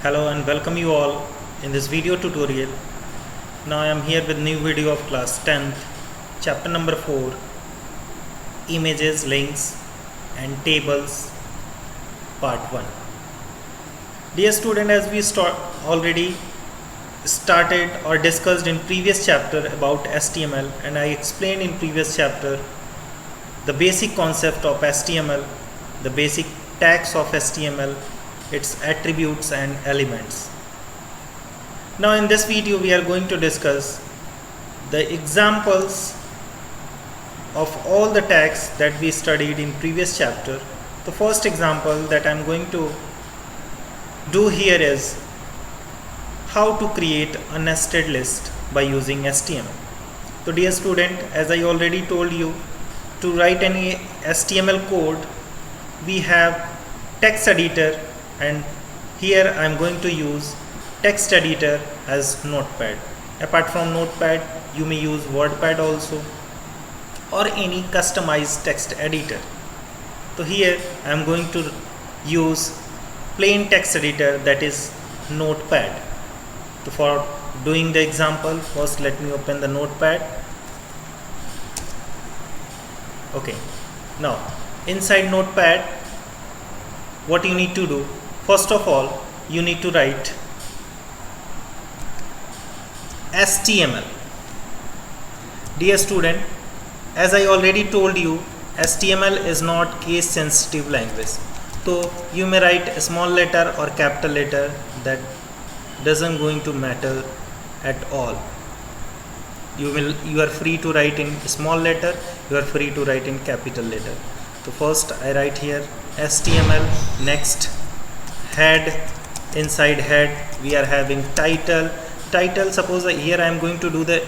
Hello and welcome you all in this video tutorial. Now I am here with new video of class 10th, chapter number 4, images, links and tables, part 1. Dear student, as we already started or discussed in previous chapter about HTML, and I explained in previous chapter the basic concept of HTML, the basic tags of HTML, its attributes and elements. Now in this video we are going to discuss the examples of all the tags that we studied in previous chapter. The first example that I am going to do here is how to create a nested list by using HTML. So dear student, as I already told you, to write any HTML code we have text editor, and here I am going to use text editor as Notepad. Apart from Notepad, you may use WordPad also or any customized text editor. So here I am going to use plain text editor, that is Notepad. So for doing the example, first let me open the Notepad. Okay, now inside Notepad, what you need to do, first of all you need to write HTML. Dear student, as I already told you, HTML is not case sensitive language, so you may write a small letter or capital letter, that doesn't going to matter at all. You are free to write in small letter, you are free to write in capital letter. So first I write here HTML, next head, inside head we are having title. Suppose here I am going to do the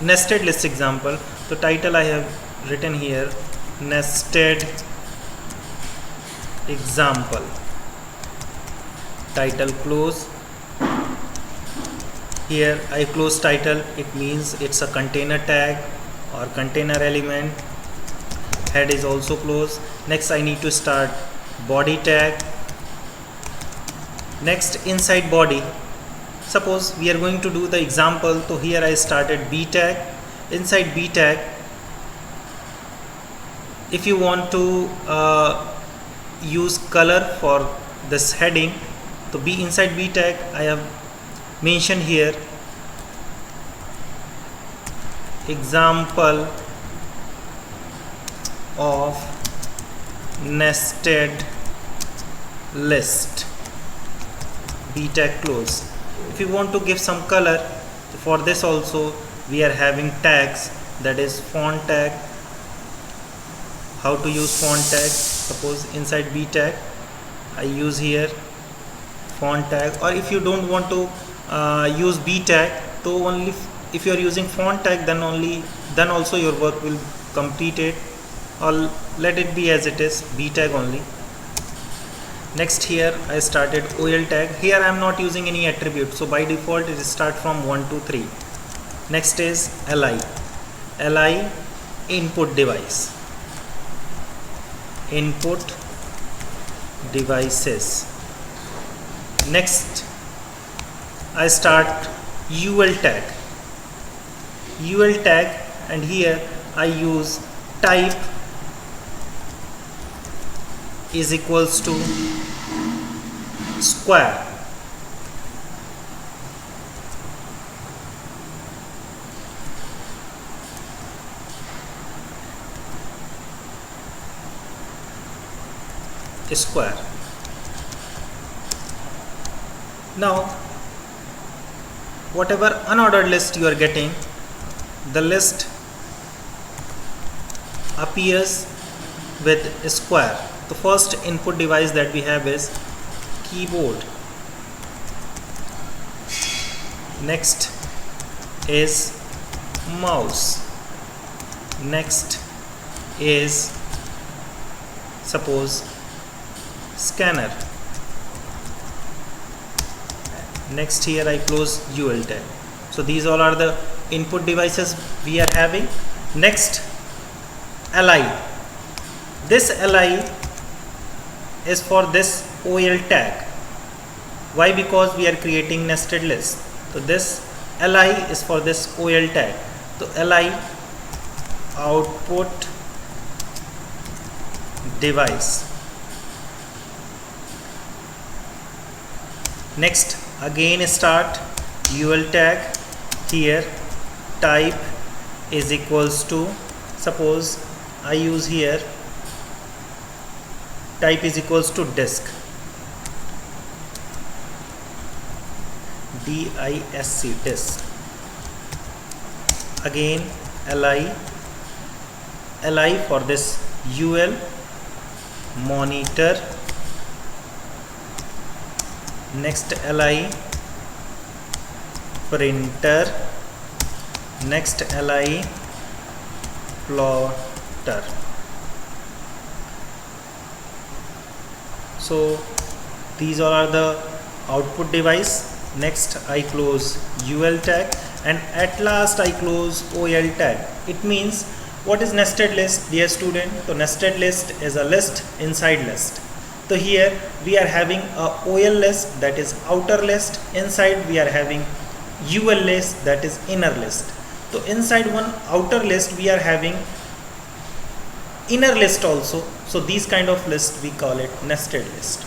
nested list example, so title I have written here nested example, title close. Here I close title, it means it's a container tag or container element. Head is also closed. Next I need to start body tag. Next inside body, suppose we are going to do the example, so here I started B tag. Inside B tag, if you want to use color for this heading, so inside B tag I have mentioned here example of nested list, B tag close. If you want to give some color, for this also we are having tags, that is font tag. How to use font tag? Suppose inside B tag I use here font tag, or if you don't want to use B tag, so only if you are using font tag, then also your work will complete it, or let it be as it is, B tag only. Next here I started OL tag. Here I am not using any attribute, so by default it start from 1 to 3. Next is li input device, input devices. Next I start UL tag, and here I use type is equals to square. Square. Now whatever unordered list you are getting, the list appears with a square. The first input device that we have is keyboard. Next is mouse. Next is suppose scanner. Next here I close UL tag. So these all are the input devices we are having. Next li. This li is for this OL tag. Why? Because we are creating nested list. So this li is for this OL tag. So li output device. Next, again start UL tag. Here type is equals to, suppose I use here type is equals to disk, DISC, disk. Again li for this UL monitor. Next li printer. Next li plotter. So these all are the output device. Next I close UL tag, and at last I close OL tag. It means, what is nested list, dear student? So nested list is a list inside list. So here we are having a OL list, that is outer list. Inside we are having UL list, that is inner list. So inside one outer list we are having inner list also. So these kind of list we call it nested list.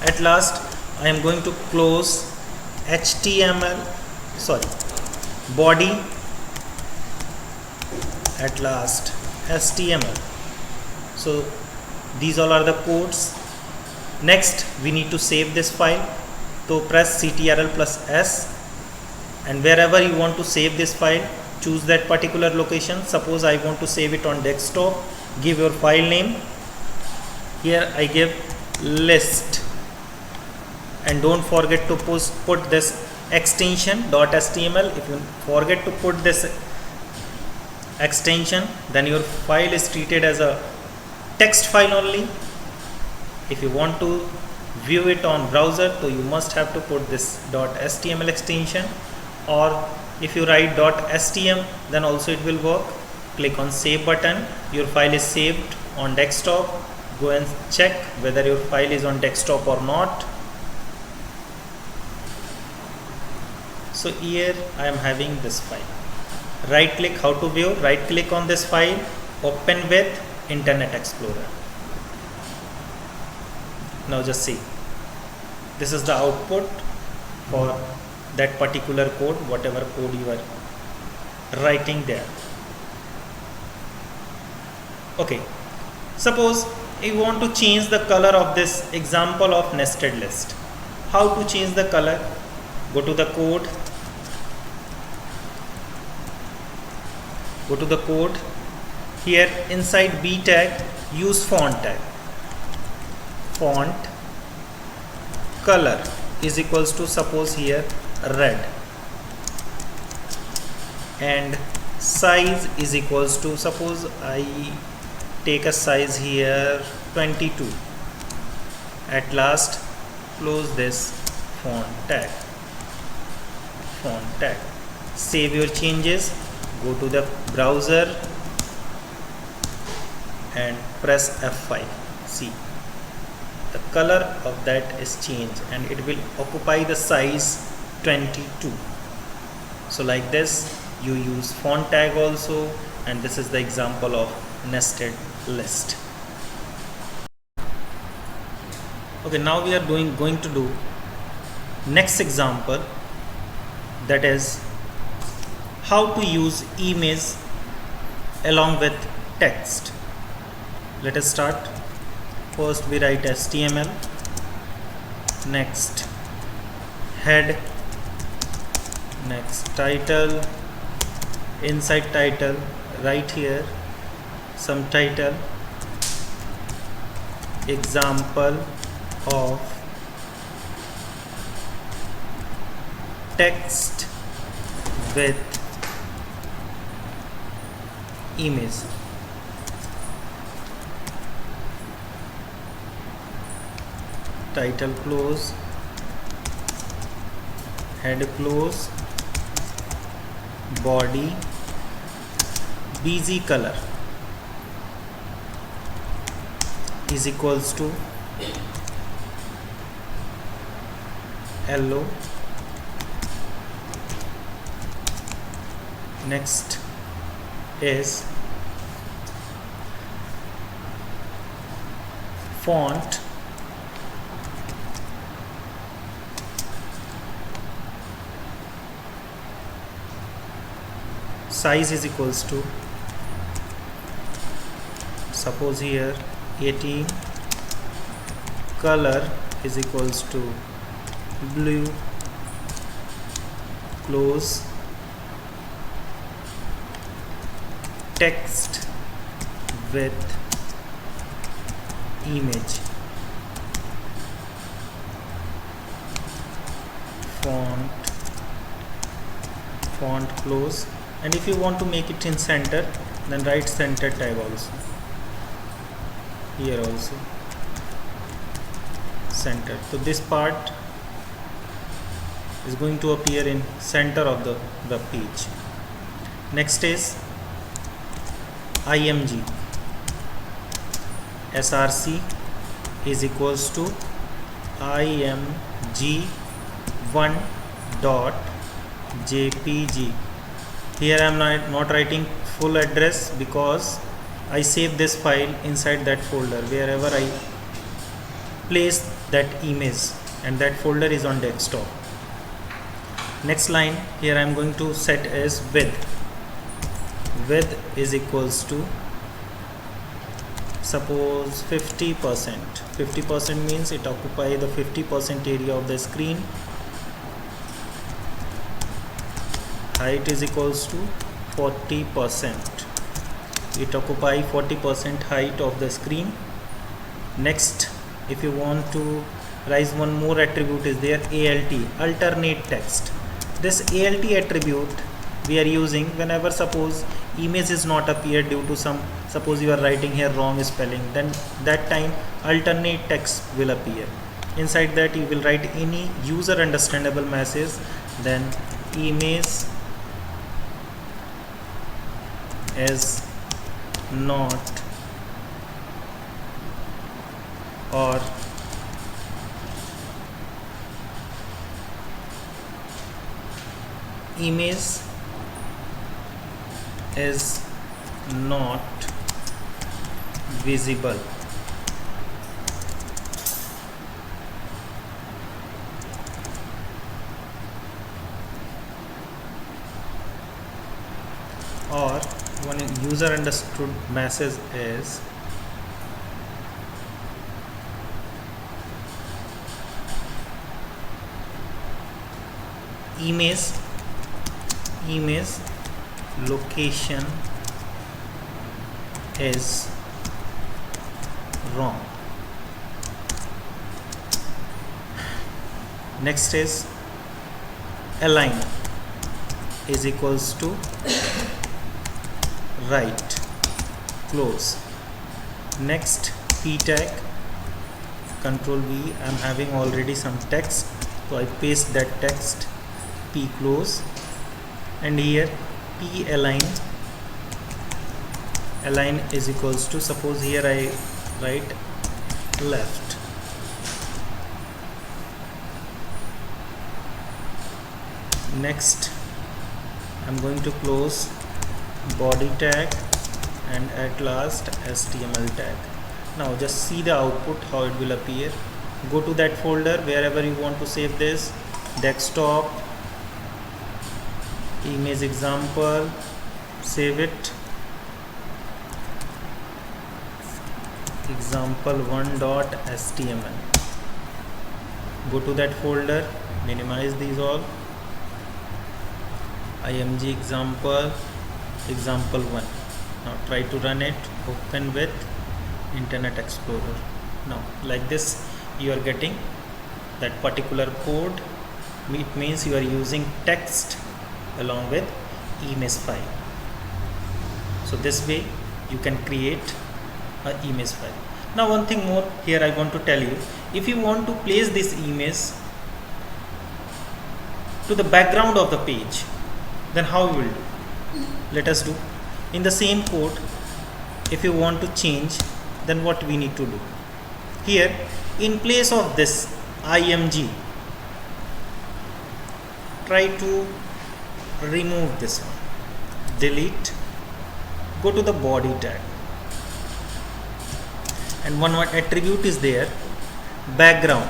At last I am going to close body, at last HTML. So these all are the codes. Next we need to save this file. So press Ctrl+S, and wherever you want to save this file, choose that particular location. Suppose I want to save it on desktop. Give your file name. Here I give list, and don't forget to put this extension .html. If you forget to put this extension, then your file is treated as a text file only. If you want to view it on browser, so you must have to put this .html extension, or if you write .stm, then also it will work. Click on save button. Your file is saved on desktop. Go and check whether your file is on desktop or not. So here I am having this file. Right click, how to view? Right click on this file, open with Internet Explorer. Now just see, this is the output for that particular code, whatever code you are writing there. Okay, suppose you want to change the color of this example of nested list. How to change the color? Go to the code. Go to the code. Here inside B tag, use font tag. Font color is equals to, suppose here, red, and size is equals to, suppose I take a size here 22. At last close this font tag. Save your changes. Go to the browser and press F5. See, the color of that is changed, and it will occupy the size 22. So like this you use font tag also, and this is the example of nested list. Okay, now we are going to do next example, that is how to use image along with text. Let us start. First we write HTML, next head, next title. Inside title, right here some title, example of text with image. Title close, head close, body, BG color is equals to yellow. Next is font size is equals to, suppose here 18, color is equals to blue, close, text with image, font close, and if you want to make it in center, then write center tab also, here also center. So this part is going to appear in center of the web page. Next is img, src is equals to img1.jpg. Here I am not writing full address because I save this file inside that folder wherever I place that image, and that folder is on desktop. Next line here I am going to set as width. Width is equals to, suppose 50%. 50% means it occupy the 50% area of the screen. Height is equals to 40%. It occupy 40% height of the screen. Next, if you want to raise one more attribute is there, alt, alternate text. This alt attribute we are using whenever suppose image is not appear due to some, suppose you are writing here wrong spelling, then that time alternate text will appear. Inside that you will write any user understandable message, then image is not, or image is not visible. Or one user understood message is image location is wrong. Next is align is equals to right, close. Next p tag, control V, I am having already some text, so I paste that text, p close, and here p align is equals to, suppose here I write left. Next I'm going to close body tag and at last HTML tag. Now just see the output, how it will appear. Go to that folder wherever you want to save this, desktop, image example, save it, example1.html. Go to that folder, minimize these all, img example1. Now try to run it, open with Internet Explorer. Now like this you are getting that particular code. It means you are using text along with image file. So this way you can create an image file. Now one thing more here I want to tell you, if you want to place this image to the background of the page, then how you will do? Let us do. In the same code, if you want to change, then what we need to do? Here in place of this img, try to remove this one. Delete, go to the body tag, and one attribute is there, background.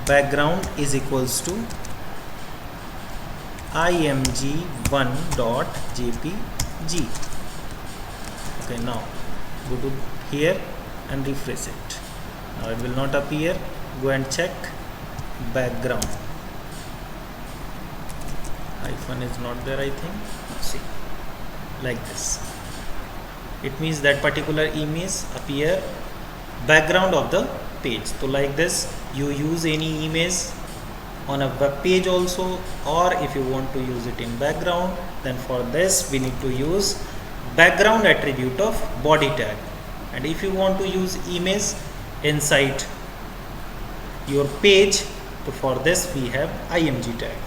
Background is equals to img1.jpg. Okay, now go to here and refresh it. Now it will not appear. Go and check background. Hyphen is not there, I think. See, like this. It means that particular image appear background of the page. So like this, you use any image on a web page also, or if you want to use it in background, then for this we need to use background attribute of body tag. And if you want to use image inside your page, so for this we have img tag.